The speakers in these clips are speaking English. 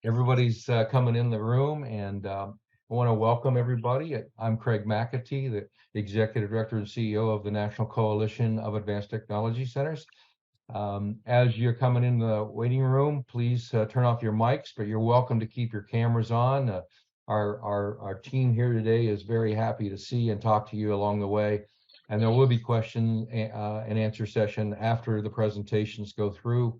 Everybody's coming in the room, and I want to welcome everybody. I'm Craig McAtee, the Executive Director and CEO of the National Coalition of Advanced Technology Centers. As you're coming in the waiting room, please turn off your mics, but you're welcome to keep your cameras on. Our team here today is very happy to see and talk to you along the way. And there will be question and answer session after the presentations go through.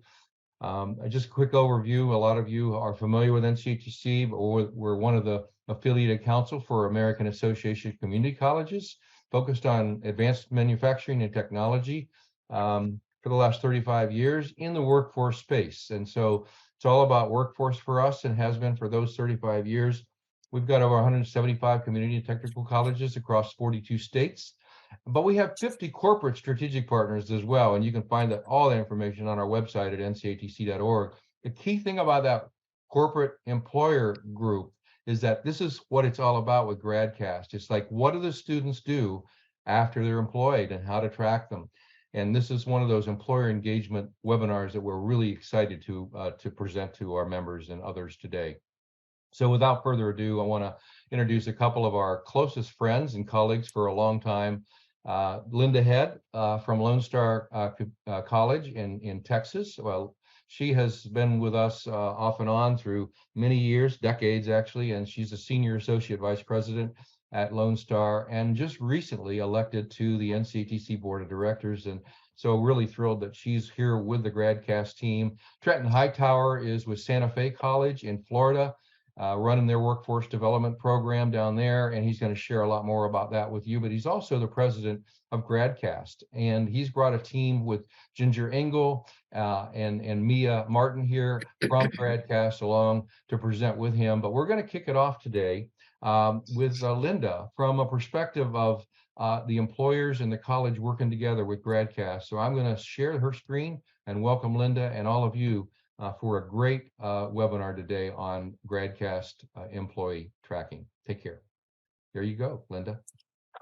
Just a quick overview. A lot of you are familiar with NCATC, but we're one of the affiliated council for American Association of Community Colleges, focused on advanced manufacturing and technology for the last 35 years in the workforce space. And so it's all about workforce for us, and has been for those 35 years. We've got over 175 community and technical colleges across 42 states. But we have 50 corporate strategic partners as well, and you can find all that information on our website at ncatc.org. The key thing about that corporate employer group is that this is what it's all about with GradCast. It's like, what do the students do after they're employed and how to track them? And this is one of those employer engagement webinars that we're really excited to present to our members and others today. So without further ado, I want to introduce a couple of our closest friends and colleagues for a long time. Linda Head from Lone Star College in Texas. Well, she has been with us off and on through many years, decades actually, and she's a senior associate vice president at Lone Star, and just recently elected to the NCATC board of directors. And so really thrilled that she's here with the GradCast team. Trenton Hightower is with Santa Fe College in Florida, running their workforce development program down there, and he's going to share a lot more about that with you. But he's also the president of GradCast, and he's brought a team with Ginger Engel and Mia Martin here from GradCast along to present with him. But we're going to kick it off today with Linda from a perspective of the employers and the college working together with GradCast. So I'm going to share her screen and welcome Linda and all of you for a great webinar today on GradCast employee tracking. Take care. There you go, Linda.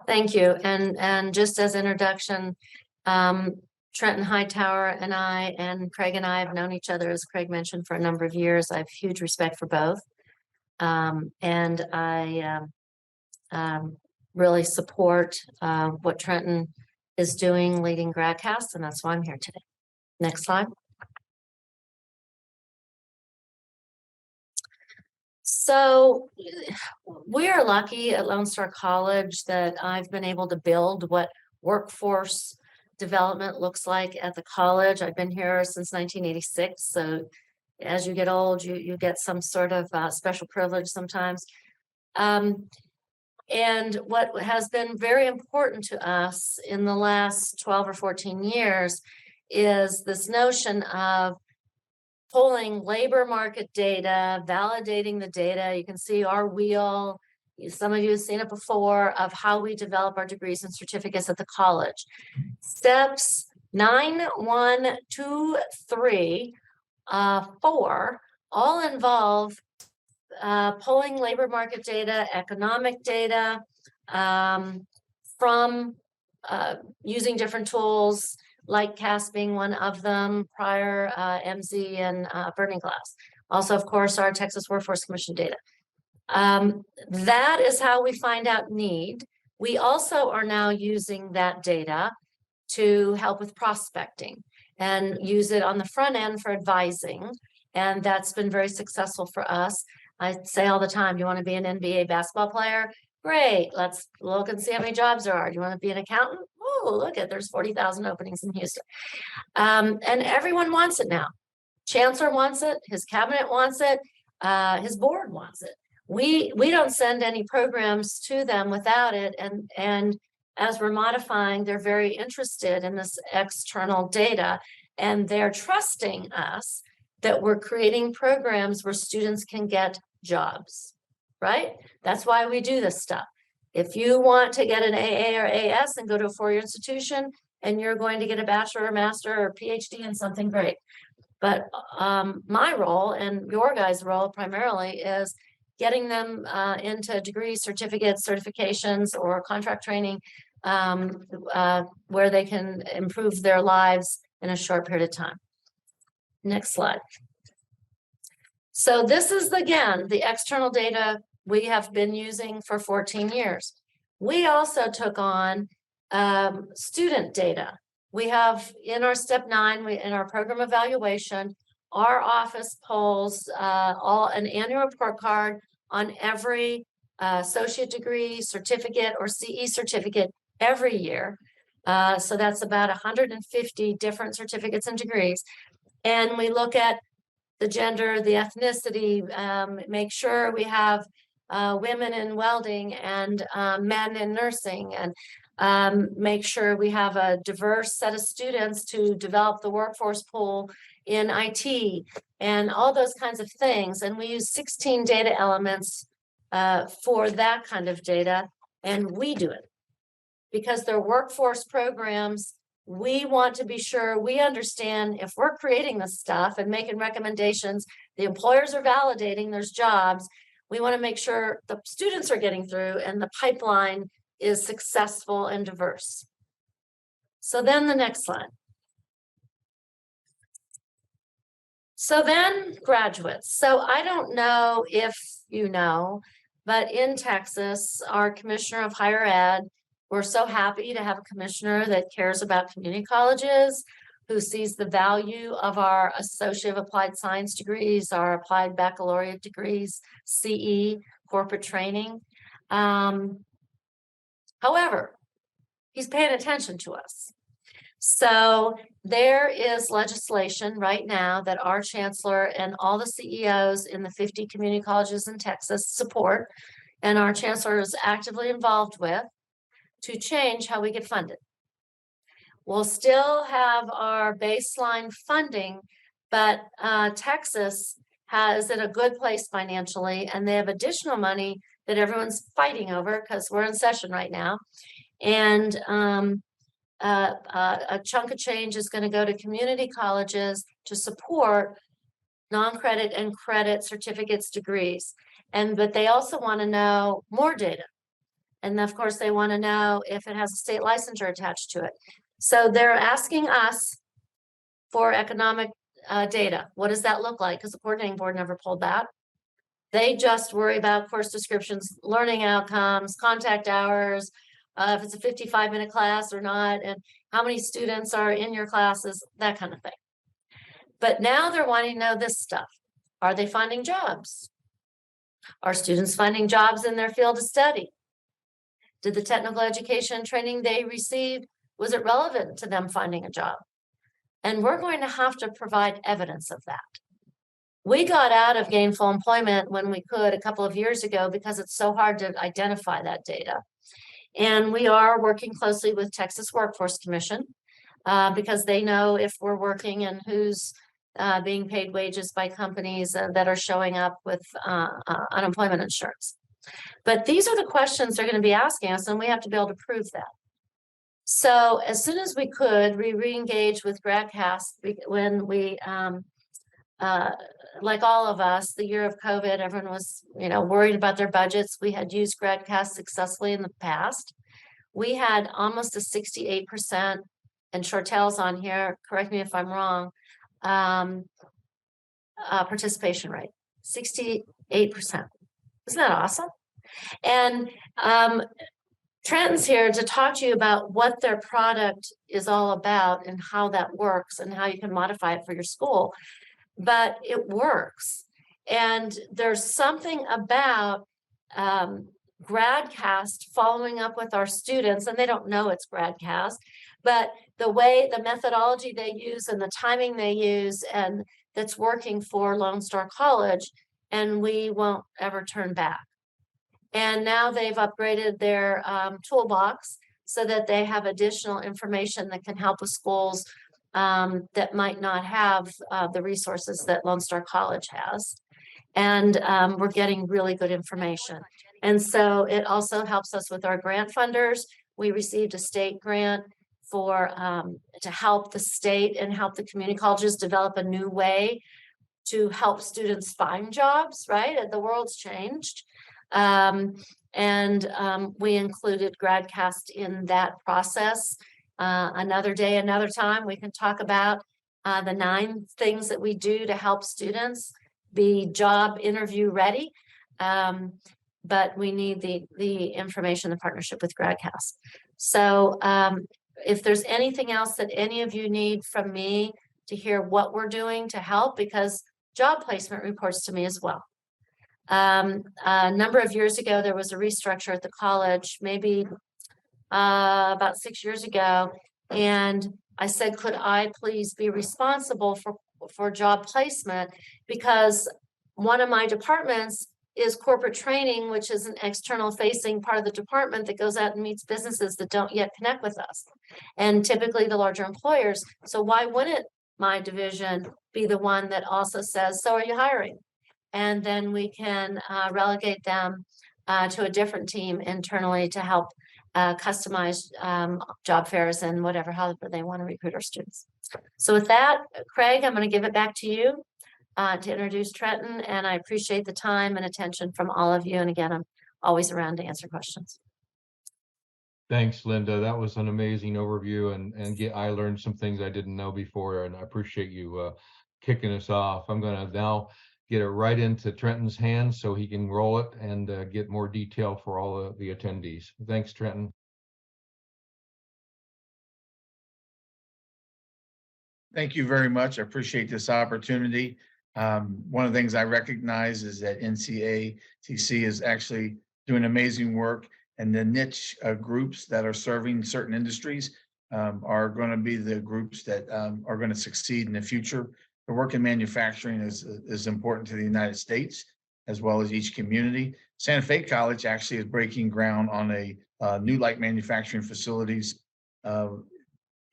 Thank you. And just as introduction, Trenton Hightower and I and Craig and I have known each other, as Craig mentioned, for a number of years. I have huge respect for both. And I really support what Trenton is doing, leading GradCast, and that's why I'm here today. Next slide. So we are lucky at Lone Star College that I've been able to build what workforce development looks like at the college. I've been here since 1986. So as you get old, you get some sort of special privilege sometimes. And what has been very important to us in the last 12 or 14 years is this notion of pulling labor market data, validating the data. You can see our wheel. Some of you have seen it before, of how we develop our degrees and certificates at the college. Steps 9, 1, 2, 3, 4 all involve pulling labor market data, economic data from using different tools, like CAST being one of them, prior MZ and Burning Glass. Also, of course, our Texas Workforce Commission data. That is how we find out need. We also are now using that data to help with prospecting and use it on the front end for advising. And that's been very successful for us. I say all the time, you want to be an NBA basketball player? Great, let's look and see how many jobs there are. Do you want to be an accountant? Oh, look at, there's 40,000 openings in Houston. And everyone wants it now. Chancellor wants it, his cabinet wants it, his board wants it. We don't send any programs to them without it. And as we're modifying, they're very interested in this external data, and they're trusting us that we're creating programs where students can get jobs, right? That's why we do this stuff. If you want to get an AA or AS and go to a four-year institution, and you're going to get a bachelor or master or PhD in something, great. But my role and your guys' role primarily is getting them into degrees, certificates, certifications, or contract training where they can improve their lives in a short period of time. Next slide. So this is, again, the external data we have been using for 14 years. We also took on student data. We have in our step 9, in our program evaluation, our office polls an annual report card on every associate degree, certificate, or CE certificate every year. So that's about 150 different certificates and degrees. And we look at the gender, the ethnicity, make sure we have women in welding and men in nursing, and make sure we have a diverse set of students to develop the workforce pool in IT and all those kinds of things. And we use 16 data elements for that kind of data, and we do it because they're workforce programs. We want to be sure we understand if we're creating this stuff and making recommendations, the employers are validating there's jobs. We want to make sure the students are getting through and the pipeline is successful and diverse. So then the next slide. So then graduates. So I don't know if you know, but in Texas, our commissioner of higher ed, we're so happy to have a commissioner that cares about community colleges, who sees the value of our Associate of Applied Science degrees, our Applied Baccalaureate degrees, CE, corporate training. However, he's paying attention to us. So there is legislation right now that our chancellor and all the CEOs in the 50 community colleges in Texas support, and our chancellor is actively involved with, to change how we get funded. We'll still have our baseline funding, but Texas is in a good place financially, and they have additional money that everyone's fighting over because we're in session right now. And a chunk of change is going to go to community colleges to support non-credit and credit certificates, degrees. But they also want to know more data. And of course, they want to know if it has a state licensure attached to it. So they're asking us for economic data. What does that look like? Because the coordinating board never pulled that. They just worry about course descriptions, learning outcomes, contact hours, if it's a 55-minute class or not, and how many students are in your classes, that kind of thing. But now they're wanting to know this stuff. Are they finding jobs? Are students finding jobs in their field of study? Did the technical education training they received, was it relevant to them finding a job? And we're going to have to provide evidence of that. We got out of gainful employment when we could a couple of years ago because it's so hard to identify that data. And we are working closely with Texas Workforce Commission because they know if we're working and who's being paid wages by companies that are showing up with unemployment insurance. But these are the questions they're going to be asking us, and we have to be able to prove that. So as soon as we could, we re-engaged with GradCast when we, like all of us, the year of COVID, everyone was, worried about their budgets. We had used GradCast successfully in the past. We had almost a 68%, and Shortell's on here, correct me if I'm wrong, participation rate, 68%. Isn't that awesome? And Trenton's here to talk to you about what their product is all about and how that works and how you can modify it for your school. But it works. And there's something about GradCast following up with our students, and they don't know it's GradCast, but the methodology they use and the timing they use, and that's working for Lone Star College, and we won't ever turn back. And now they've upgraded their toolbox so that they have additional information that can help with schools that might not have the resources that Lone Star College has. And we're getting really good information. And so it also helps us with our grant funders. We received a state grant to help the state and help the community colleges develop a new way to help students find jobs, right? The world's changed. We included GradCast in that process. Another day, another time, we can talk about the 9 things that we do to help students. be job interview ready. But we need the information, the partnership with GradCast. So if there's anything else that any of you need from me to hear what we're doing to help, because job placement reports to me as well. A number of years ago, there was a restructure at the college, maybe about 6 years ago. And I said, could I please be responsible for job placement? Because one of my departments is corporate training, which is an external facing part of the department that goes out and meets businesses that don't yet connect with us, and typically the larger employers. So why wouldn't my division be the one that also says, so are you hiring? And then we can relegate them to a different team internally to help customize job fairs and whatever, however they want to recruit our students. So with that, Craig, I'm going to give it back to you to introduce Trenton, and I appreciate the time and attention from all of you. And again, I'm always around to answer questions. Thanks, Linda. That was an amazing overview, and I learned some things I didn't know before, and I appreciate you kicking us off. I'm going to now get it right into Trenton's hands so he can roll it and get more detail for all of the attendees. Thanks, Trenton. Thank you very much. I appreciate this opportunity. One of the things I recognize is that NCATC is actually doing amazing work, and the niche groups that are serving certain industries are going to be the groups that are going to succeed in the future. The work in manufacturing is important to the United States, as well as each community. Santa Fe College actually is breaking ground on a new light manufacturing facilities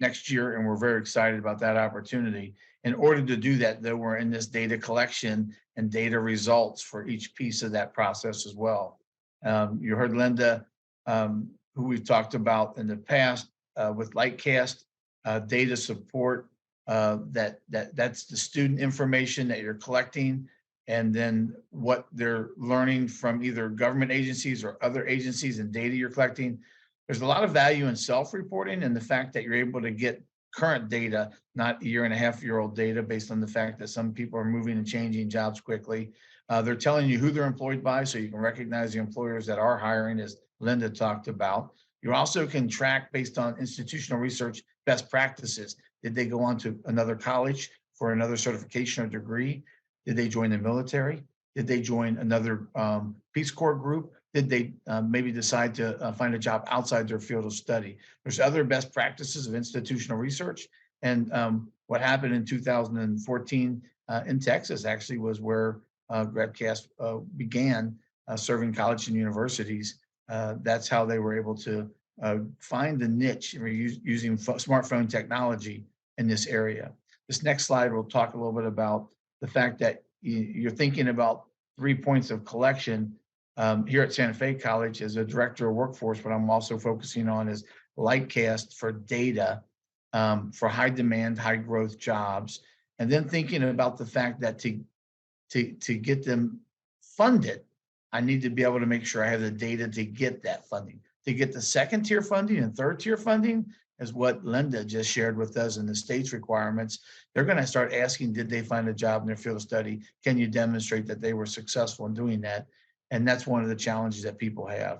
next year, and we're very excited about that opportunity. In order to do that, though, we're in this data collection and data results for each piece of that process as well. You heard Linda, who we've talked about in the past with Lightcast, data support. That's the student information that you're collecting, and then what they're learning from either government agencies or other agencies and data you're collecting. There's a lot of value in self-reporting and the fact that you're able to get current data, not year-and-a-half-year-old data, based on the fact that some people are moving and changing jobs quickly. They're telling you who they're employed by, so you can recognize the employers that are hiring, as Linda talked about. You also can track, based on institutional research, best practices. Did they go on to another college for another certification or degree? Did they join the military? Did they join another Peace Corps group? Did they maybe decide to find a job outside their field of study? There's other best practices of institutional research. And what happened in 2014 in Texas actually was where GradCast began serving colleges and universities. That's how they were able to find the niche using smartphone technology in this area. This next slide will talk a little bit about the fact that you're thinking about 3 points of collection. Here at Santa Fe College, as a director of workforce, what I'm also focusing on is Lightcast for data for high demand, high growth jobs, and then thinking about the fact that to get them funded, I need to be able to make sure I have the data to get that funding. To get the second tier funding and third tier funding is what Linda just shared with us in the state's requirements. They're going to start asking, did they find a job in their field of study? Can you demonstrate that they were successful in doing that? And that's one of the challenges that people have.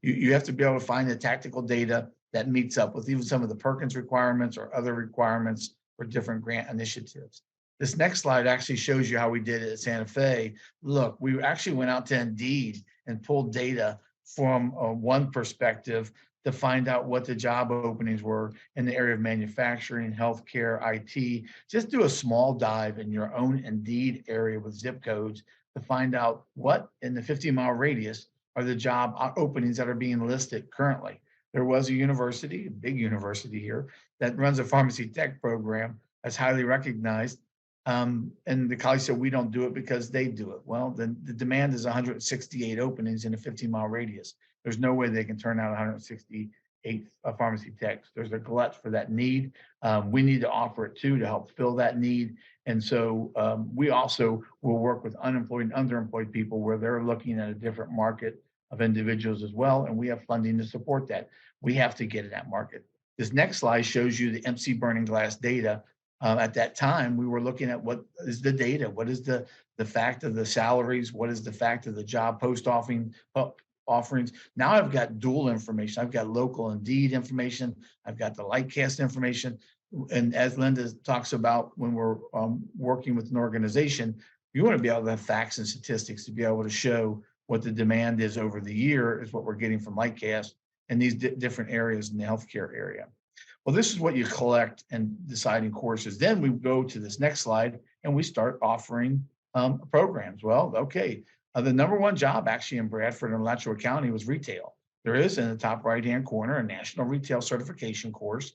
You have to be able to find the tactical data that meets up with even some of the Perkins requirements or other requirements for different grant initiatives. This next slide actually shows you how we did it at Santa Fe. Look, we actually went out to Indeed and pulled data from one perspective to find out what the job openings were in the area of manufacturing, healthcare, IT. Just do a small dive in your own Indeed area with zip codes to find out what in the 50-mile radius are the job openings that are being listed currently. There was a university, a big university here, that runs a pharmacy tech program that's highly recognized. And the college said, we don't do it because they do it. Well, then the demand is 168 openings in a 15-mile radius. There's no way they can turn out 168 pharmacy techs. There's a glut for that need. We need to offer it too to help fill that need. And so we also will work with unemployed and underemployed people where they're looking at a different market of individuals as well. And we have funding to support that. We have to get in that market. This next slide shows you the MC Burning Glass data At that time, we were looking at what is the data, what is the fact of the salaries, what is the fact of the job post offerings. Now I've got dual information. I've got local Indeed information. I've got the Lightcast information. And as Linda talks about, when we're working with an organization, you want to be able to have facts and statistics to be able to show what the demand is over the year, is what we're getting from Lightcast and these different areas in the healthcare area. Well, this is what you collect and deciding courses. Then we go to this next slide and we start offering programs. Well, okay, the number one job actually in Bradford and Alachua County was retail. There is in the top right-hand corner a national retail certification course.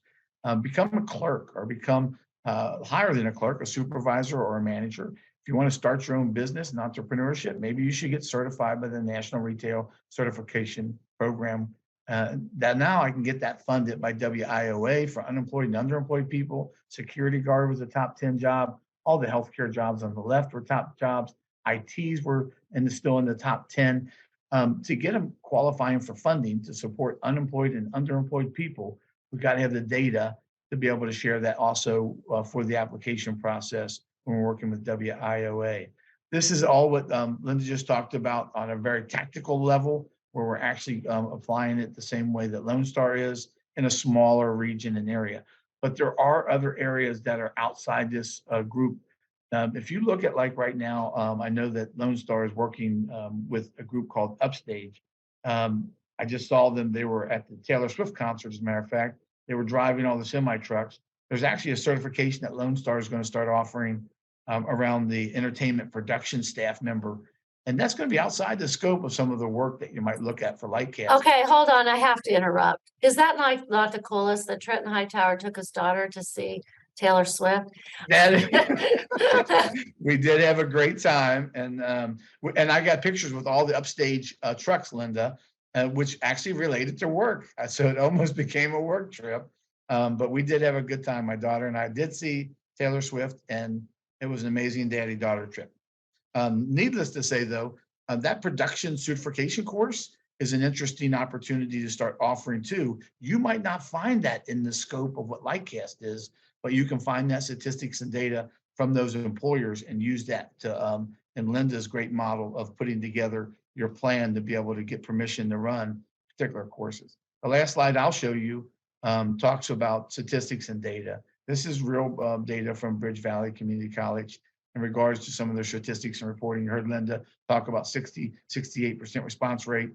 Become a clerk or become higher than a clerk, a supervisor or a manager. If you want to start your own business and entrepreneurship, maybe you should get certified by the National Retail Certification Program. That now I can get that funded by WIOA for unemployed and underemployed people. Security guard was a top 10 job. All the healthcare jobs on the left were top jobs. ITs were still in the top 10. To get them qualifying for funding to support unemployed and underemployed people, we've got to have the data to be able to share that also for the application process when we're working with WIOA. This is all what Linda just talked about on a very tactical level, where we're actually applying it the same way that Lone Star is in a smaller region and area. But there are other areas that are outside this group. If you look at, like right now, I know that Lone Star is working with a group called Upstage. I just saw them. They were at the Taylor Swift concert, as a matter of fact. They were driving all the semi trucks. There's actually a certification that Lone Star is going to start offering around the entertainment production staff member. And that's going to be outside the scope of some of the work that you might look at for Lightcast. Okay, hold on. I have to interrupt. Is that not the coolest that Trenton Hightower took his daughter to see Taylor Swift? We did have a great time. And I got pictures with all the Upstage trucks, Linda, which actually related to work. So it almost became a work trip. But we did have a good time. My daughter and I did see Taylor Swift, and it was an amazing daddy-daughter trip. Needless to say, though, that production certification course is an interesting opportunity to start offering too. You might not find that in the scope of what Lightcast is, but you can find that statistics and data from those employers and use that to, in Linda's great model of putting together your plan to be able to get permission to run particular courses. The last slide I'll show you talks about statistics and data. This is real data from Bridge Valley Community College in regards to some of their statistics and reporting. You heard Linda talk about 68% response rate.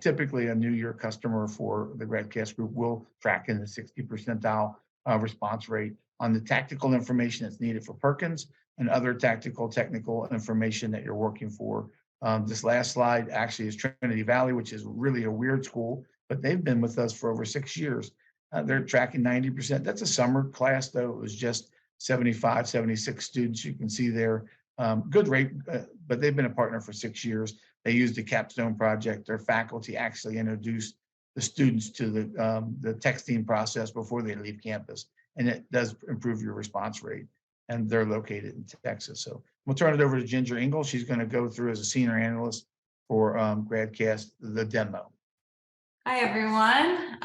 Typically, a new year customer for the GradCast group will track in the 60 percentile response rate on the tactical information that's needed for Perkins and other technical information that you're working for. This last slide actually is Trinity Valley, which is really a weird school, but they've been with us for over 6 years. They're tracking 90%. That's a summer class, though. It was just 75, 76 students. You can see there, good rate, but they've been a partner for 6 years. They used the capstone project. Their faculty actually introduced the students to the texting process before they leave campus, and it does improve your response rate. And they're located in Texas. So we'll turn it over to Ginger Engel. She's going to go through as a senior analyst for GradCast, the demo. Hi, everyone.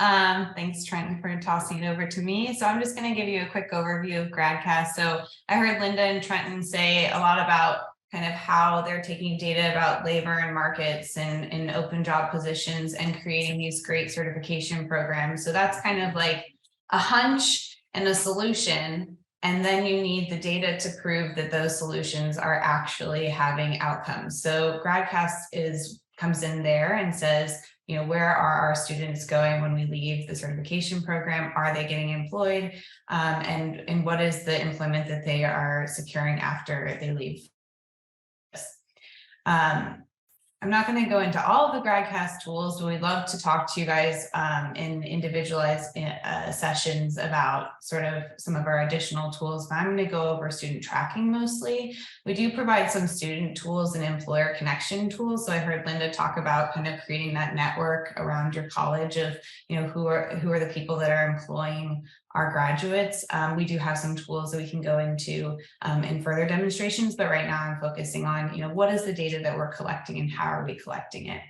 Thanks, Trenton, for tossing it over to me. So I'm just going to give you a quick overview of GradCast. So I heard Linda and Trenton say a lot about kind of how they're taking data about labor and markets and open job positions and creating these great certification programs. So that's kind of like a hunch and a solution. And then you need the data to prove that those solutions are actually having outcomes. So GradCast comes in there and says, you know, where are our students going when we leave the certification program? Are they getting employed? And what is the employment that they are securing after they leave? I'm not going to go into all of the GradCast tools, but we'd love to talk to you guys in individualized sessions about sort of some of our additional tools. But I'm going to go over student tracking mostly. We do provide some student tools and employer connection tools. So I heard Linda talk about kind of creating that network around your college of, you know, who are the people that are employing our graduates. We do have some tools that we can go into in further demonstrations, but right now I'm focusing on, you know, what is the data that we're collecting and how are we collecting it?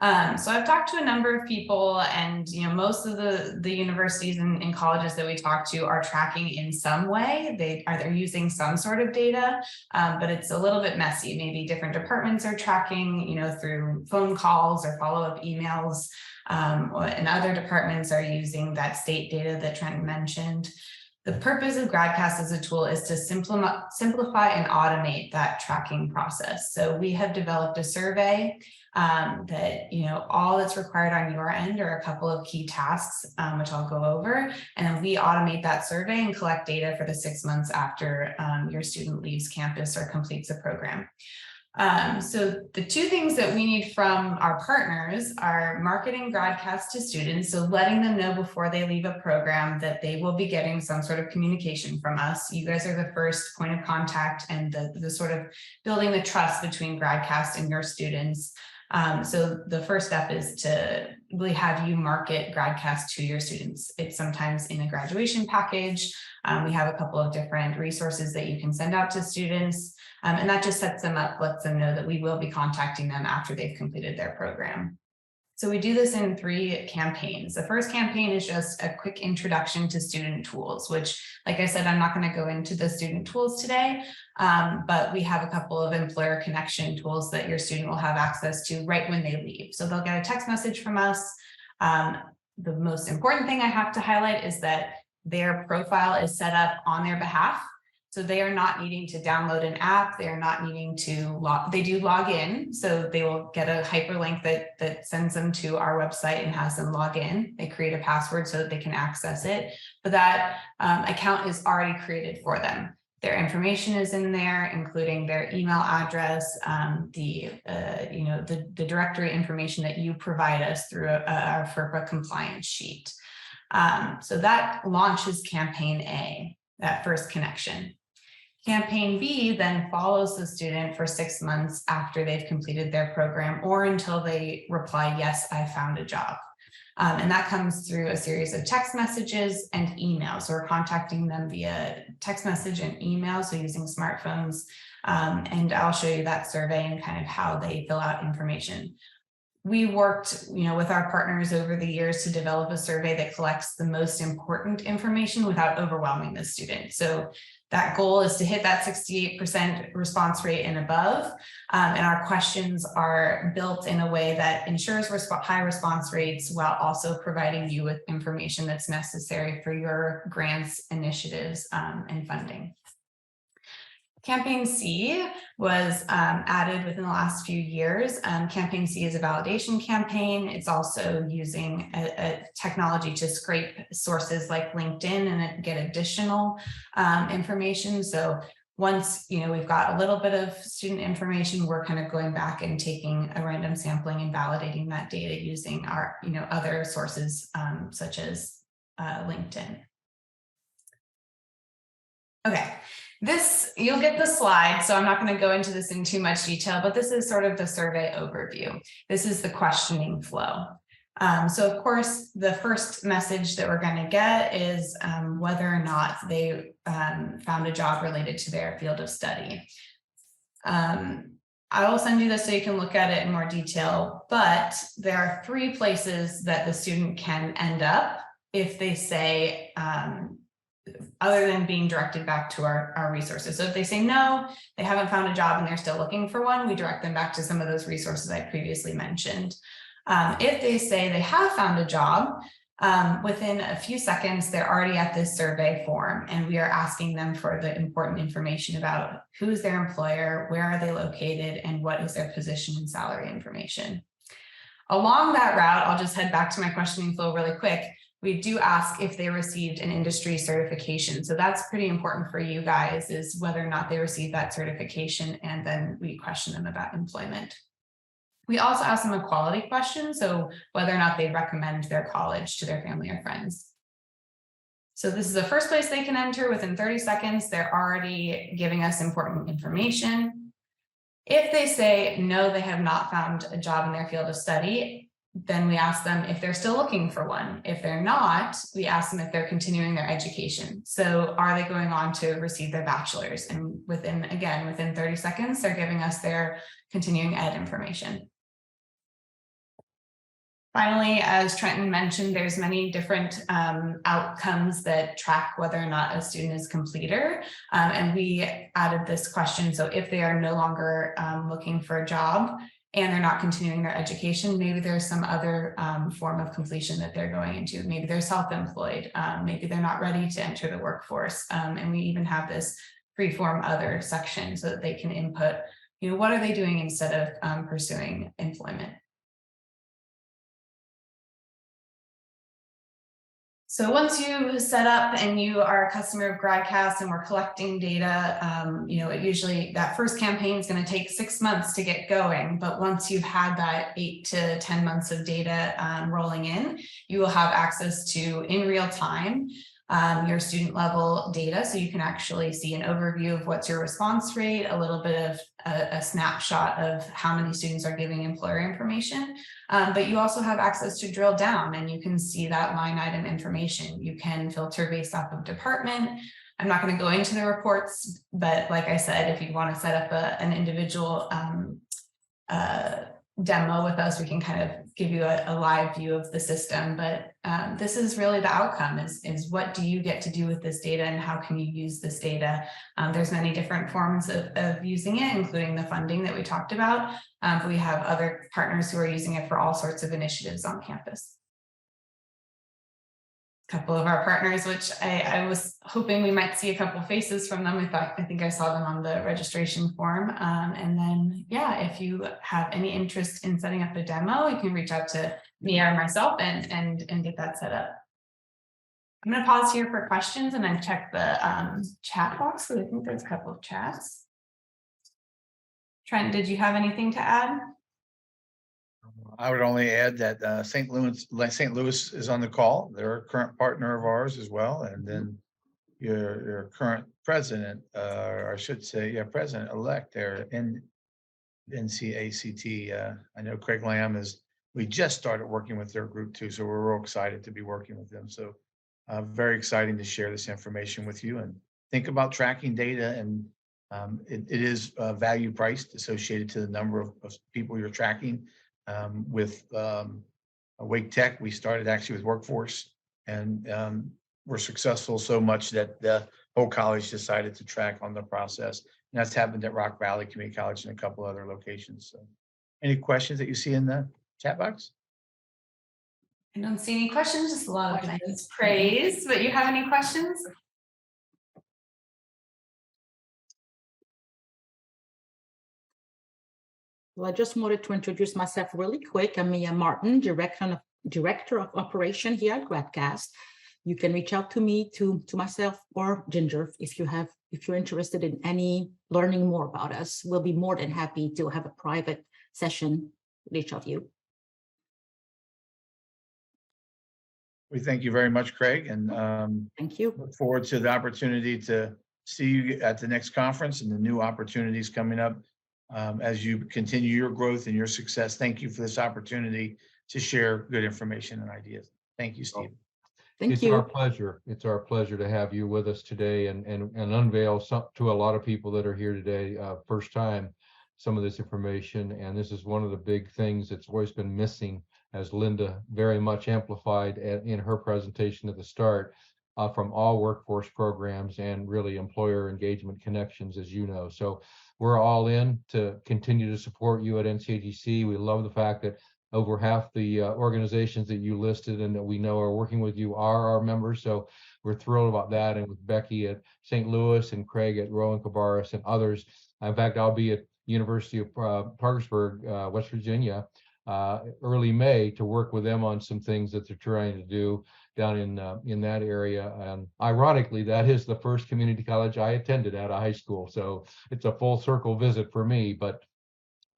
So I've talked to a number of people, and most of the universities and colleges that we talk to are tracking in some way. They're using some sort of data, but it's a little bit messy. Maybe different departments are tracking, through phone calls or follow-up emails, and other departments are using that state data that Trenton mentioned. The purpose of GradCast as a tool is to simplify and automate that tracking process. So we have developed a survey that, all that's required on your end are a couple of key tasks, which I'll go over, and then we automate that survey and collect data for the 6 months after your student leaves campus or completes a program. So the two things that we need from our partners are marketing GradCast to students, so letting them know before they leave a program that they will be getting some sort of communication from us. You guys are the first point of contact and the sort of building the trust between GradCast and your students. So the first step is to really have you market GradCast to your students. It's sometimes in a graduation package. We have a couple of different resources that you can send out to students. And that just sets them up, lets them know that we will be contacting them after they've completed their program. So we do this in 3 campaigns. The first campaign is just a quick introduction to student tools, which, like I said, I'm not going to go into the student tools today, but we have a couple of employer connection tools that your student will have access to right when they leave. So they'll get a text message from us. The most important thing I have to highlight is that their profile is set up on their behalf. So they are not needing to download an app. They are not needing to they do log in. So they will get a hyperlink that sends them to our website and has them log in. They create a password so that they can access it. But that account is already created for them. Their information is in there, including their email address, the directory information that you provide us through our FERPA compliance sheet. So that launches campaign A, that first connection. Campaign B then follows the student for 6 months after they've completed their program or until they reply, yes, I found a job. And that comes through a series of text messages and emails. So we're contacting them via text message and email, so using smartphones. And I'll show you that survey and kind of how they fill out information. We worked, with our partners over the years to develop a survey that collects the most important information without overwhelming the student. So that goal is to hit that 68% response rate and above. And our questions are built in a way that ensures high response rates while also providing you with information that's necessary for your grants, initiatives, and funding. Campaign C was added within the last few years. Campaign C is a validation campaign. It's also using a technology to scrape sources like LinkedIn and get additional information. So once we've got a little bit of student information, we're kind of going back and taking a random sampling and validating that data using our other sources such as LinkedIn. Okay. You'll get the slide, so I'm not going to go into this in too much detail, but this is sort of the survey overview. This is the questioning flow. So of course, the first message that we're going to get is whether or not they found a job related to their field of study. I will send you this so you can look at it in more detail, but there are 3 places that the student can end up if they say, other than being directed back to our resources. So if they say no, they haven't found a job and they're still looking for one, we direct them back to some of those resources I previously mentioned. If they say they have found a job, within a few seconds, they're already at this survey form and we are asking them for the important information about who is their employer, where are they located, and what is their position and salary information. Along that route, I'll just head back to my questioning flow really quick. We do ask if they received an industry certification. So that's pretty important for you guys, is whether or not they received that certification, and then we question them about employment. We also ask them a quality question, so whether or not they recommend their college to their family or friends. So this is the first place they can enter. Within 30 seconds, they're already giving us important information. If they say no, they have not found a job in their field of study, then we ask them if they're still looking for one. If they're not, we ask them if they're continuing their education. So are they going on to receive their bachelor's? And within 30 seconds, they're giving us their continuing ed information. Finally, as Trenton mentioned, there's many different outcomes that track whether or not a student is completer. And we added this question. So if they are no longer looking for a job and they're not continuing their education, maybe there's some other form of completion that they're going into. Maybe they're self-employed. Maybe they're not ready to enter the workforce. And we even have this free-form other section so that they can input, what are they doing instead of pursuing employment. So once you set up and you are a customer of GradCast and we're collecting data, it usually that first campaign is going to take 6 months to get going. But once you've had that 8 to 10 months of data rolling in, you will have access to in real time your student level data. So you can actually see an overview of what's your response rate, a little bit of a snapshot of how many students are giving employer information. But you also have access to drill down and you can see that line item information. You can filter based off of department. I'm not going to go into the reports, but like I said, if you want to set up an individual demo with us, we can kind of give you a live view of the system. But this is really the outcome is what do you get to do with this data and how can you use this data? There's many different forms of using it, including the funding that we talked about. But we have other partners who are using it for all sorts of initiatives on campus. A couple of our partners, which I was hoping we might see a couple of faces from them. I think I saw them on the registration form. And then, yeah, if you have any interest in setting up a demo, you can reach out to me or myself and get that set up. I'm going to pause here for questions and then check the chat box. So I think there's a couple of chats. Trent, did you have anything to add? I would only add that St. Louis is on the call. They're a current partner of ours as well. And then your current president, or I should say, president-elect there in NCACT. I know Craig Lamb we just started working with their group too. So we're real excited to be working with them. So very exciting to share this information with you and think about tracking data. And it is value priced associated to the number of people you're tracking. With Wake Tech, we started actually with Workforce and we're successful so much that the whole college decided to track on the process. And that's happened at Rock Valley Community College and a couple other locations. So any questions that you see in the chat box? I don't see any questions, just a lot of nice praise, but you have any questions? Well, I just wanted to introduce myself really quick. I'm Mia Martin, Director of Operation here at GradCast. You can reach out to me, to myself or Ginger, if you're interested in learning more about us. We'll be more than happy to have a private session with each of you. We thank you very much, Craig, and thank you. Look forward to the opportunity to see you at the next conference and the new opportunities coming up. As you continue your growth and your success. Thank you for this opportunity to share good information and ideas. Thank you, Steve. Thank you. It's our pleasure. It's our pleasure to have you with us today and unveil to a lot of people that are here today, first time, some of this information. And this is one of the big things that's always been missing, as Linda very much amplified in her presentation at the start, from all workforce programs and really employer engagement connections, as you know. So we're all in to continue to support you at NCATC. We love the fact that over half the organizations that you listed and that we know are working with you are our members. So we're thrilled about that. And with Becky at St. Louis and Craig at Rowan Cabarrus and others. In fact, I'll be at University of Parkersburg, West Virginia, early May to work with them on some things that they're trying to do down in that area. And ironically, that is the first community college I attended out of high school. So it's a full circle visit for me, but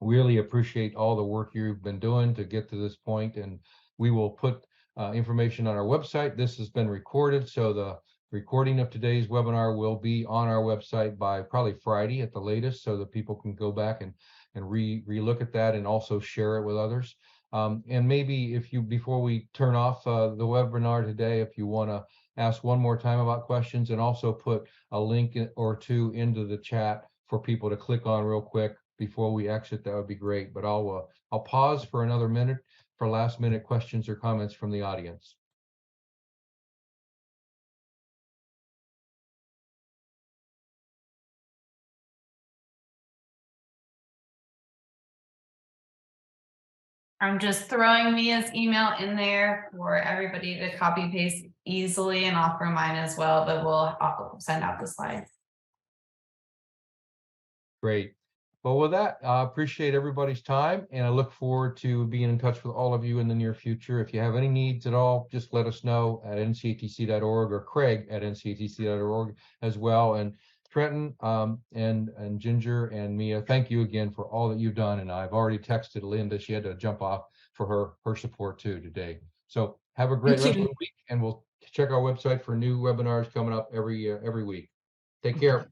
really appreciate all the work you've been doing to get to this point. And we will put information on our website. This has been recorded. So the recording of today's webinar will be on our website by probably Friday at the latest, so that people can go back and re-look at that and also share it with others. And maybe before we turn off the webinar today, if you want to ask one more time about questions and also put a link or two into the chat for people to click on real quick before we exit, that would be great. But I'll pause for another minute for last minute questions or comments from the audience. I'm just throwing Mia's email in there for everybody to copy paste easily, and I'll throw mine as well, but I'll send out the slides. Great. Well, with that, I appreciate everybody's time, and I look forward to being in touch with all of you in the near future. If you have any needs at all, just let us know at ncatc.org or Craig at ncatc.org as well. And Trenton and Ginger and Mia, thank you again for all that you've done. And I've already texted Linda. She had to jump off for her support too today. So have a great rest of the week, and we'll check our website for new webinars coming up every week. Take care.